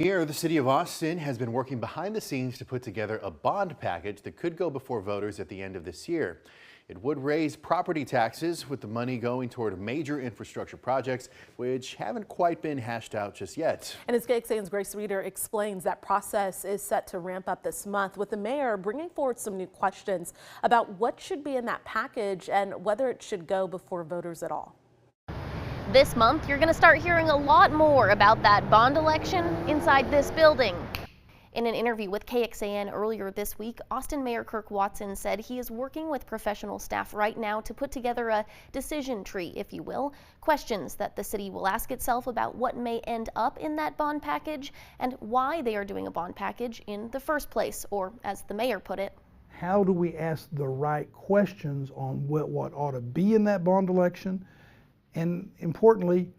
Here, the city of Austin has been working behind the scenes to put together a bond package that could go before voters at the end of this year. It would raise property taxes, with the money going toward major infrastructure projects, which haven't quite been hashed out just yet. And as KXAN's Grace Reader explains, that process is set to ramp up this month, with the mayor bringing forward some new questions about what should be in that package and whether it should go before voters at all. This month, you're going to start hearing a lot more about that bond election inside this building. In an interview with KXAN earlier this week, Austin Mayor Kirk Watson said he is working with professional staff right now to put together a decision tree, if you will, questions that the city will ask itself about what may end up in that bond package and why they are doing a bond package in the first place, or as the mayor put it, how do we ask the right questions on what ought to be in that bond election? And importantly,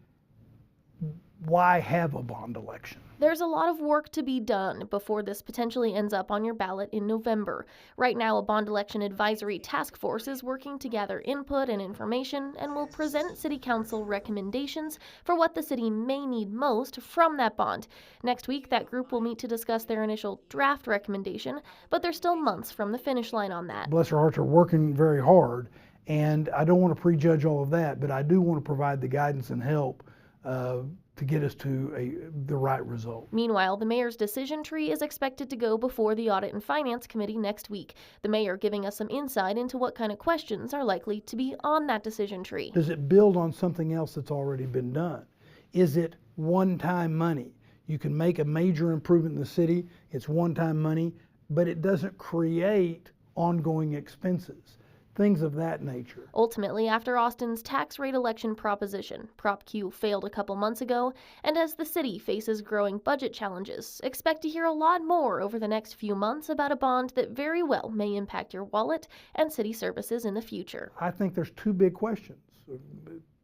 why have a bond election? There's a lot of work to be done before this potentially ends up on your ballot in November. Right now, a bond election advisory task force is working to gather input and information and will present city council recommendations for what the city may need most from that bond. Next week, that group will meet to discuss their initial draft recommendation, but they're still months from the finish line on that. Bless our hearts, are working very hard, and I don't want to prejudge all of that, but I do want to provide the guidance and help to get us to the right result. Meanwhile, the mayor's decision tree is expected to go before the Audit and Finance Committee next week. The mayor giving us some insight into what kind of questions are likely to be on that decision tree. Does it build on something else that's already been done? Is it one-time money? You can make a major improvement in the city, it's one-time money, but it doesn't create ongoing expenses. Things of that nature. Ultimately, after Austin's tax rate election proposition, Prop Q failed a couple months ago, and as the city faces growing budget challenges, expect to hear a lot more over the next few months about a bond that very well may impact your wallet and city services in the future. I think there's two big questions,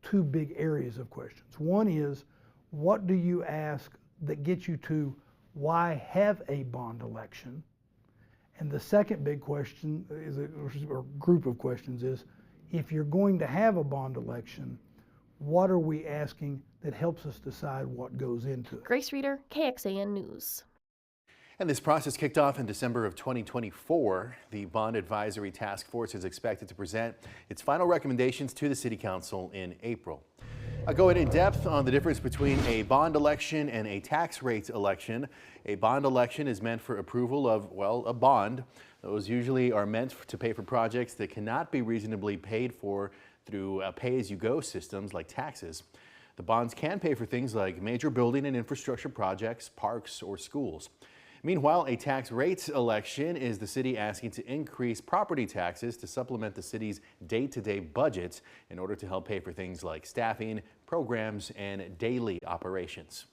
two big areas of questions. One is, what do you ask that gets you to why have a bond election? And the second big question, or group of questions, is if you're going to have a bond election, what are we asking that helps us decide what goes into it? Grace Reader, KXAN News. And this process kicked off in December of 2024. The Bond Advisory Task Force is expected to present its final recommendations to the City Council in April. I'll go in depth on the difference between a bond election and a tax rate election. A bond election is meant for approval of, well, a bond. Those usually are meant to pay for projects that cannot be reasonably paid for through pay-as-you-go systems like taxes. The bonds can pay for things like major building and infrastructure projects, parks, or schools. Meanwhile, a tax rates election is the city asking to increase property taxes to supplement the city's day-to-day budgets in order to help pay for things like staffing, programs, and daily operations.